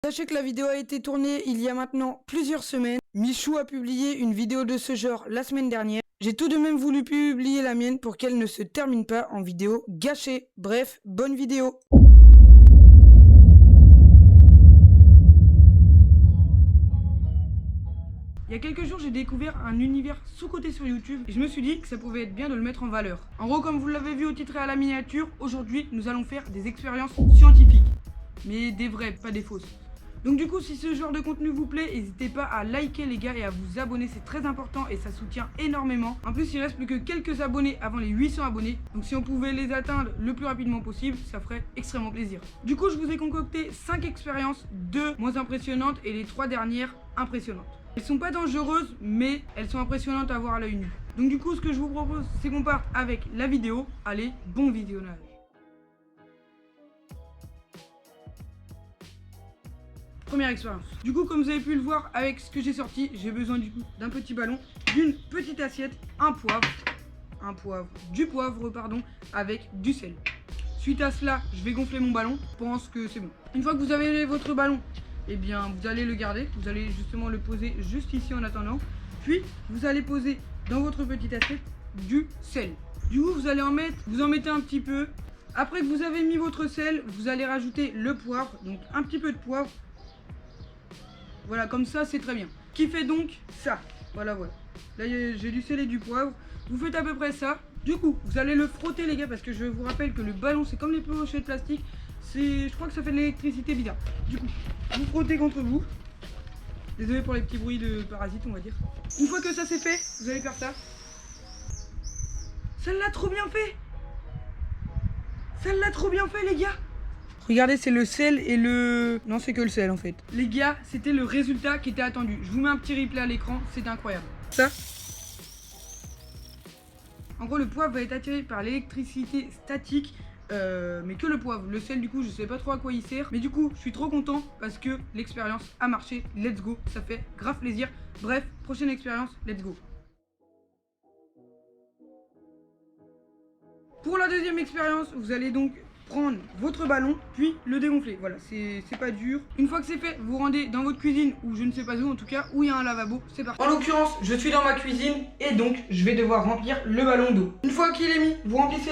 Sachez que la vidéo a été tournée il y a maintenant plusieurs semaines. Michou a publié une vidéo de ce genre la semaine dernière. J'ai tout de même voulu publier la mienne pour qu'elle ne se termine pas en vidéo gâchée. Bref, bonne vidéo. Il y a quelques jours, j'ai découvert un univers sous-coté sur YouTube et je me suis dit que ça pouvait être bien de le mettre en valeur. En gros, comme vous l'avez vu au titre et à la miniature, aujourd'hui, nous allons faire des expériences scientifiques. Mais des vraies, pas des fausses. Donc du coup, si ce genre de contenu vous plaît, n'hésitez pas à liker les gars et à vous abonner, c'est très important et ça soutient énormément. En plus, il reste plus que quelques abonnés avant les 800 abonnés. Donc si on pouvait les atteindre le plus rapidement possible, ça ferait extrêmement plaisir. Du coup, je vous ai concocté 5 expériences, 2 moins impressionnantes et les 3 dernières impressionnantes. Elles sont pas dangereuses, mais elles sont impressionnantes à voir à l'œil nu. Donc du coup, ce que je vous propose, c'est qu'on parte avec la vidéo. Allez, bon visionnage. Première expérience. Du coup, comme vous avez pu le voir avec ce que j'ai sorti, j'ai besoin du coup d'un petit ballon, d'une petite assiette, du poivre pardon, avec du sel. Suite à cela, je vais gonfler mon ballon. Je pense que c'est bon. Une fois que vous avez votre ballon, eh bien vous allez le garder. Vous allez justement le poser juste ici en attendant. Puis vous allez poser dans votre petite assiette du sel. Du coup, vous allez vous en mettez un petit peu. Après que vous avez mis votre sel, vous allez rajouter le poivre, donc un petit peu de poivre. Voilà, comme ça, c'est très bien. Qui fait donc ça. Voilà. Là, j'ai du sel et du poivre. Vous faites à peu près ça. Du coup, vous allez le frotter, les gars, parce que je vous rappelle que le ballon, c'est comme les pochettes de plastique. Je crois que ça fait de l'électricité bizarre. Du coup, vous frottez contre vous. Désolé pour les petits bruits de parasites, on va dire. Une fois que ça c'est fait, vous allez faire ça. Ça l'a trop bien fait. Ça l'a trop bien fait, les gars. Regardez, c'est le sel et le... Non, c'est que le sel en fait. Les gars, c'était le résultat qui était attendu. Je vous mets un petit replay à l'écran, c'est incroyable. Ça. En gros, le poivre va être attiré par l'électricité statique, mais que le poivre. Le sel, du coup, je sais pas trop à quoi il sert. Mais du coup, je suis trop content parce que l'expérience a marché. Let's go, ça fait grave plaisir. Bref, prochaine expérience, let's go. Pour la deuxième expérience, vous allez donc prendre votre ballon, puis le dégonfler. Voilà, c'est pas dur. Une fois que c'est fait, vous rendez dans votre cuisine, ou je ne sais pas où en tout cas, où il y a un lavabo, c'est parti. En l'occurrence, je suis dans ma cuisine, et donc je vais devoir remplir le ballon d'eau. Une fois qu'il est mis, vous remplissez,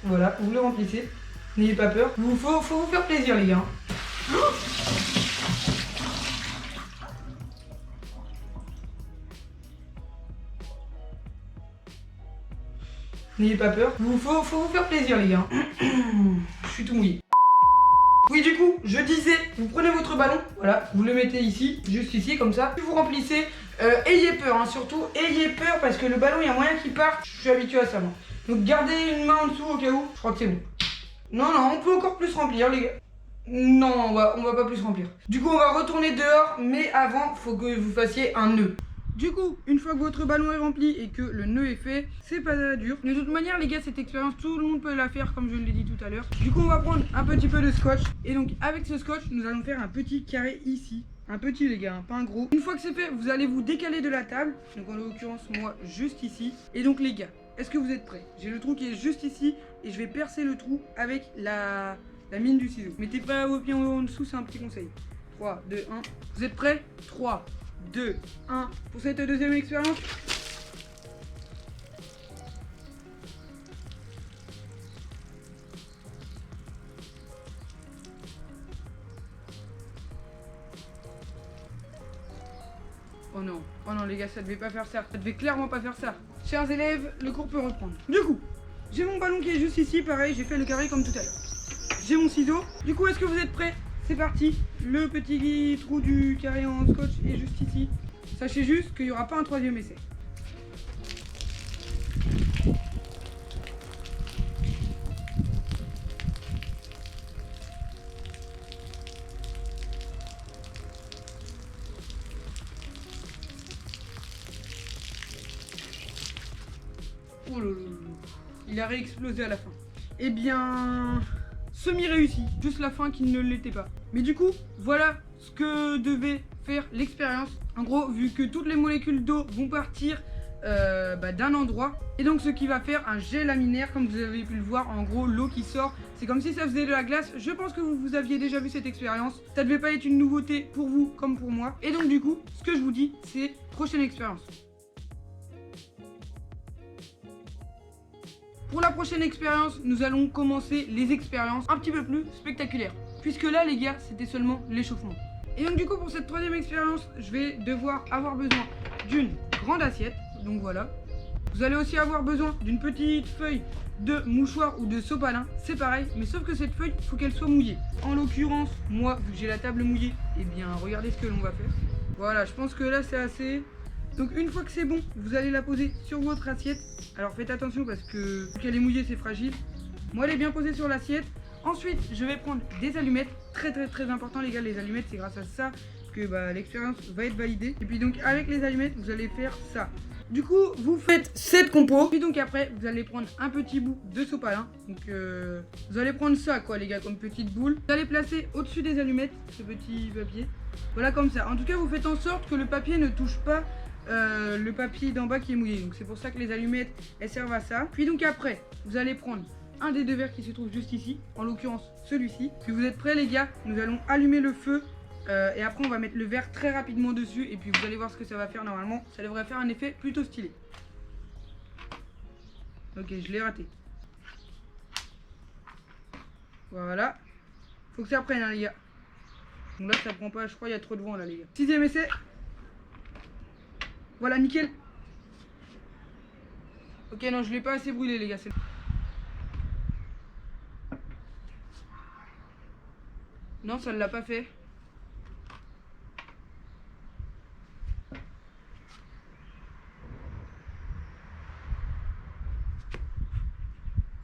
voilà, vous le remplissez. N'ayez pas peur, faut vous faire plaisir les gars. N'ayez pas peur, faut vous faire plaisir les gars. Je suis tout mouillé. Oui, du coup, je disais, vous prenez votre ballon, voilà, vous le mettez ici, juste ici, comme ça, puis vous remplissez. Ayez peur, hein, surtout, ayez peur, parce que le ballon, il y a moyen qu'il parte. Je suis habitué à ça, moi. Donc gardez une main en dessous au cas où, je crois que c'est bon. Non, on peut encore plus remplir, les gars. Non, on va pas plus remplir. Du coup, on va retourner dehors, mais avant, faut que vous fassiez un nœud. Du coup, une fois que votre ballon est rempli et que le nœud est fait, c'est pas dur. De toute manière, les gars, cette expérience, tout le monde peut la faire, comme je l'ai dit tout à l'heure. Du coup, on va prendre un petit peu de scotch. Et donc, avec ce scotch, nous allons faire un petit carré ici. Un petit, les gars, hein, pas un gros. Une fois que c'est fait, vous allez vous décaler de la table. Donc, en l'occurrence, moi, juste ici. Et donc, les gars, est-ce que vous êtes prêts? J'ai le trou qui est juste ici. Et je vais percer le trou avec la mine du ciseau. Mettez pas vos pieds en dessous, c'est un petit conseil. 3, 2, 1. Vous êtes prêts? 3, 2, 1 pour cette deuxième expérience. Oh non les gars, ça devait pas faire ça. Ça devait clairement pas faire ça. Chers élèves, le cours peut reprendre. Du coup, j'ai mon ballon qui est juste ici, pareil, j'ai fait le carré comme tout à l'heure. J'ai mon ciseau. Du coup, est-ce que vous êtes prêts? C'est parti. Le petit trou du carré en scotch est juste ici. Sachez juste qu'il n'y aura pas un troisième essai. Oh là là là. Il a réexplosé à la fin. Eh bien, semi-réussi. Juste la fin qui ne l'était pas. Mais du coup, voilà ce que devait faire l'expérience. En gros, vu que toutes les molécules d'eau vont partir d'un endroit. Et donc ce qui va faire un jet laminaire, comme vous avez pu le voir, en gros l'eau qui sort, c'est comme si ça faisait de la glace. Je pense que vous aviez déjà vu cette expérience. Ça devait pas être une nouveauté pour vous comme pour moi. Et donc du coup, ce que je vous dis, c'est prochaine expérience. Pour la prochaine expérience, nous allons commencer les expériences un petit peu plus spectaculaires. Puisque là les gars, c'était seulement l'échauffement. Et donc du coup pour cette troisième expérience, je vais devoir avoir besoin d'une grande assiette. Donc voilà. Vous allez aussi avoir besoin d'une petite feuille de mouchoir ou de sopalin. C'est pareil, mais sauf que cette feuille, il faut qu'elle soit mouillée. En l'occurrence, moi, vu que j'ai la table mouillée, et bien regardez ce que l'on va faire. Voilà, je pense que là c'est assez. Donc une fois que c'est bon, vous allez la poser sur votre assiette. Alors faites attention parce que vu qu'elle est mouillée, c'est fragile. Moi, elle est bien posée sur l'assiette. Ensuite, je vais prendre des allumettes. Très important les gars, les allumettes, c'est grâce à ça que l'expérience va être validée. Et puis donc avec les allumettes, vous allez faire ça. Du coup, vous faites cette compo. Puis donc après, vous allez prendre un petit bout de sopalin. Donc vous allez prendre ça quoi les gars, comme petite boule. Vous allez placer au-dessus des allumettes ce petit papier. Voilà comme ça. En tout cas, vous faites en sorte que le papier ne touche pas le papier d'en bas qui est mouillé. Donc c'est pour ça que les allumettes, elles servent à ça. Puis donc après, vous allez prendre un des deux verres qui se trouve juste ici, en l'occurrence celui-ci. Puis vous êtes prêts les gars, nous allons allumer le feu. Et après on va mettre le verre très rapidement dessus. Et puis vous allez voir ce que ça va faire normalement. Ça devrait faire un effet plutôt stylé. Ok, je l'ai raté. Voilà. Faut que ça prenne hein, les gars. Donc là ça prend pas, je crois il y a trop de vent là les gars. Sixième essai. Voilà, nickel. Ok, non, je l'ai pas assez brûlé les gars. Non, ça ne l'a pas fait.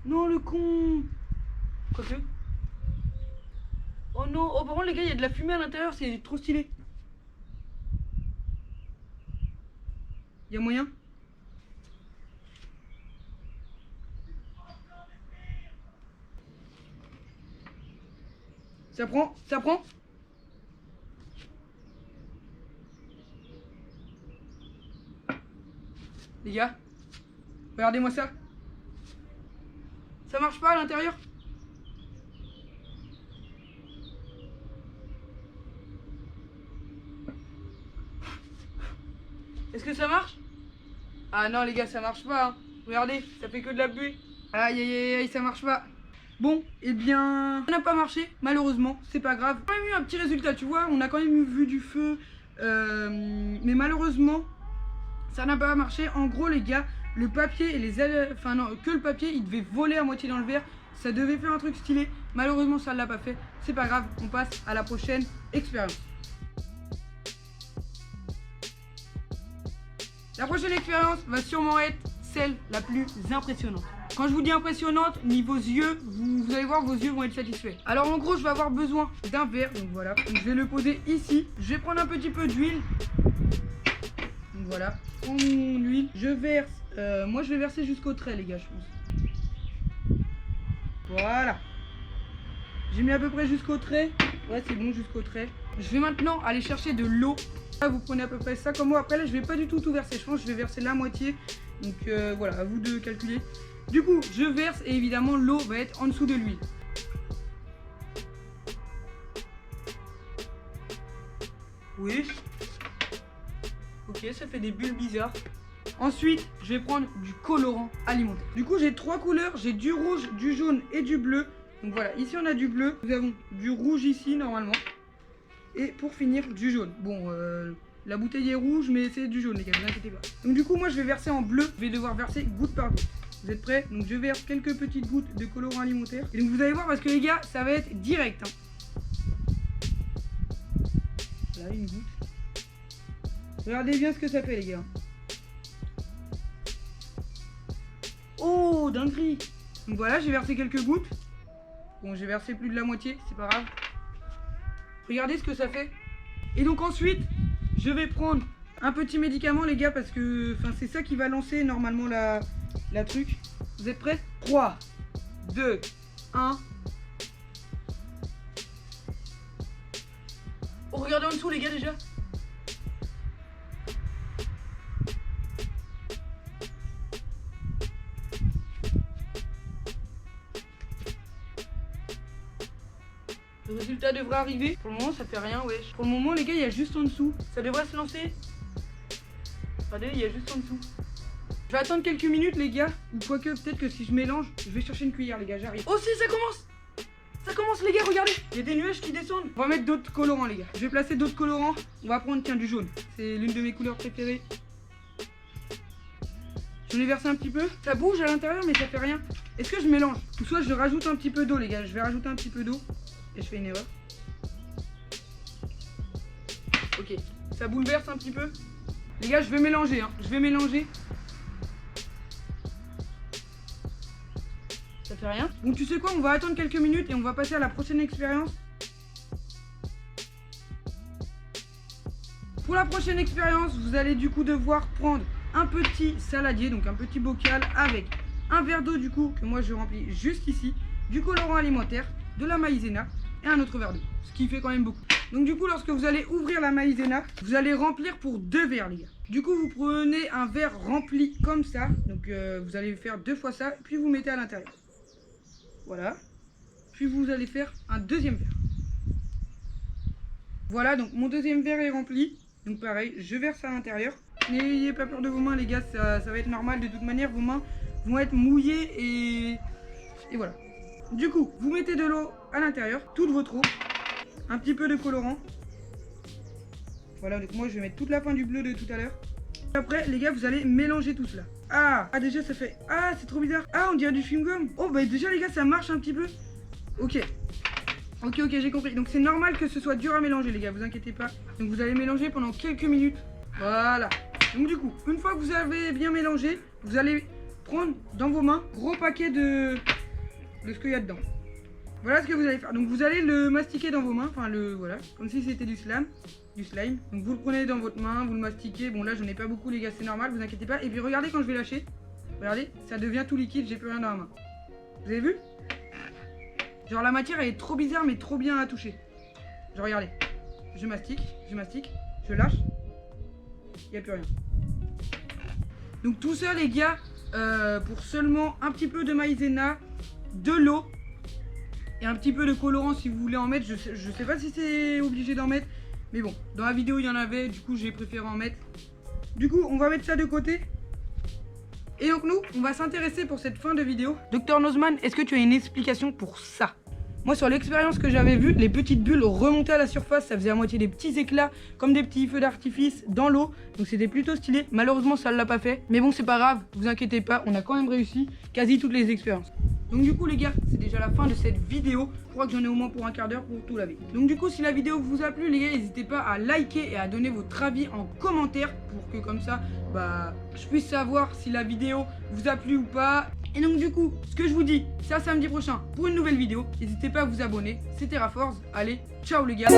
Non, le con. Quoique. Oh non, oh par contre les gars, il y a de la fumée à l'intérieur, c'est trop stylé. Il y a moyen? Ça prend, ça prend. Les gars, regardez-moi ça. Ça marche pas à l'intérieur? Est-ce que ça marche? Ah non les gars, ça marche pas hein. Regardez, ça fait que de la buée. Aïe aïe aïe aïe, ça marche pas. Bon, eh bien, ça n'a pas marché, malheureusement, c'est pas grave. On a quand même eu un petit résultat, tu vois, on a quand même vu du feu, mais malheureusement, ça n'a pas marché. En gros, les gars, le papier et enfin non, que le papier, il devait voler à moitié dans le verre. Ça devait faire un truc stylé. Malheureusement, ça ne l'a pas fait. C'est pas grave, on passe à la prochaine expérience. La prochaine expérience va sûrement être celle la plus impressionnante. Quand je vous dis impressionnante, niveau yeux, vous allez voir, vos yeux vont être satisfaits. Alors en gros, je vais avoir besoin d'un verre, donc voilà. Donc, je vais le poser ici. Je vais prendre un petit peu d'huile. Donc voilà, prends mon huile. Je verse, moi je vais verser jusqu'au trait les gars, je pense. Voilà. J'ai mis à peu près jusqu'au trait. Ouais, c'est bon, jusqu'au trait. Je vais maintenant aller chercher de l'eau. Là, vous prenez à peu près ça comme moi. Après là, je vais pas du tout verser. Je pense que je vais verser la moitié. Donc voilà, à vous de calculer. Du coup, je verse et évidemment l'eau va être en dessous de l'huile. Oui. Ok, ça fait des bulles bizarres. Ensuite, je vais prendre du colorant alimentaire. Du coup, j'ai trois couleurs. J'ai du rouge, du jaune et du bleu. Donc voilà, ici on a du bleu. Nous avons du rouge ici normalement. Et pour finir, du jaune. Bon, la bouteille est rouge, mais c'est du jaune les gars, ne vous inquiétez pas. Donc du coup, moi je vais verser en bleu. Je vais devoir verser goutte par goutte. Vous êtes prêts? Donc je verse quelques petites gouttes de colorant alimentaire. Et donc vous allez voir parce que les gars, ça va être direct. Hein. Là, une goutte. Regardez bien ce que ça fait les gars. Oh, dinguerie. Donc voilà, j'ai versé quelques gouttes. Bon, j'ai versé plus de la moitié, c'est pas grave. Regardez ce que ça fait. Et donc ensuite, je vais prendre un petit médicament les gars parce que c'est ça qui va lancer normalement la truc. Vous êtes prêts? 3, 2, 1. Oh, regardez en dessous les gars déjà. résultat devrait arriver. Pour le moment, ça fait rien, wesh. Pour le moment, les gars, il y a juste en dessous. Ça devrait se lancer. Regardez, il y a juste en dessous. Je vais attendre quelques minutes, les gars. Ou quoique, peut-être que si je mélange, je vais chercher une cuillère, les gars, j'arrive. Oh si, ça commence! Ça commence, les gars, regardez! Il y a des nuages qui descendent. On va mettre d'autres colorants, les gars. Je vais placer d'autres colorants. On va prendre, tiens, du jaune. C'est l'une de mes couleurs préférées. J'en ai versé un petit peu. Ça bouge à l'intérieur, mais ça fait rien. Est-ce que je mélange? Ou soit je rajoute un petit peu d'eau, les gars. Je vais rajouter un petit peu d'eau. Et je fais une erreur. Ok. Ça bouleverse un petit peu. Les gars, je vais mélanger, hein. Je vais mélanger. Ça fait rien. Bon, tu sais quoi, on va attendre quelques minutes et on va passer à la prochaine expérience. Pour la prochaine expérience, vous allez du coup devoir prendre un petit saladier, donc un petit bocal avec un verre d'eau du coup, que moi je remplis juste ici, du colorant alimentaire, de la maïzena et un autre verre d'eau, ce qui fait quand même beaucoup. Donc du coup, lorsque vous allez ouvrir la maïzena, vous allez remplir pour 2 verres, les gars. Du coup, vous prenez un verre rempli comme ça, donc vous allez faire 2 fois ça, puis vous mettez à l'intérieur. Voilà. Puis vous allez faire un deuxième verre. Voilà, donc mon deuxième verre est rempli. Donc pareil, je verse à l'intérieur. N'ayez pas peur de vos mains, les gars, ça va être normal. De toute manière, vos mains vont être mouillées et voilà. Du coup, vous mettez de l'eau à l'intérieur, toute votre eau. Un petit peu de colorant. Voilà, donc moi je vais mettre toute la fin du bleu de tout à l'heure. Après, les gars, vous allez mélanger tout cela. Ah, déjà ça fait... Ah, c'est trop bizarre. Ah, on dirait du chewing-gum. Oh, bah déjà, les gars, ça marche un petit peu. Ok. Ok, j'ai compris. Donc c'est normal que ce soit dur à mélanger, les gars, vous inquiétez pas. Donc vous allez mélanger pendant quelques minutes. Voilà. Donc du coup, une fois que vous avez bien mélangé, vous allez prendre dans vos mains gros paquet de ce qu'il y a dedans. Voilà ce que vous allez faire. Donc vous allez le mastiquer dans vos mains. Enfin, voilà. Comme si c'était du slime. Donc vous le prenez dans votre main, vous le mastiquez. Bon là j'en ai pas beaucoup, les gars, c'est normal, vous inquiétez pas. Et puis regardez quand je vais lâcher. Regardez, ça devient tout liquide, j'ai plus rien dans la main. Vous avez vu? Genre la matière elle est trop bizarre mais trop bien à toucher. Genre regardez. Je mastique, je lâche. Il n'y a plus rien. Donc tout ça, les gars, pour seulement un petit peu de maïzena, de l'eau et un petit peu de colorant si vous voulez en mettre. Je sais pas si c'est obligé d'en mettre. Mais bon, dans la vidéo il y en avait, du coup j'ai préféré en mettre. Du coup on va mettre ça de côté. Et donc nous, on va s'intéresser pour cette fin de vidéo. Dr Nozman, est-ce que tu as une explication pour ça? Moi sur l'expérience que j'avais vue, les petites bulles remontaient à la surface, ça faisait à moitié des petits éclats, comme des petits feux d'artifice dans l'eau. Donc c'était plutôt stylé, malheureusement ça ne l'a pas fait. Mais bon c'est pas grave, vous inquiétez pas, on a quand même réussi quasi toutes les expériences. Donc du coup les gars, c'est déjà la fin de cette vidéo. Je crois que j'en ai au moins pour un quart d'heure pour tout laver. Donc du coup si la vidéo vous a plu les gars, n'hésitez pas à liker et à donner votre avis en commentaire pour que comme ça, je puisse savoir si la vidéo vous a plu ou pas. Et donc du coup, ce que je vous dis, c'est à samedi prochain pour une nouvelle vidéo. N'hésitez pas à vous abonner. C'était Raforce. Allez, ciao les gars.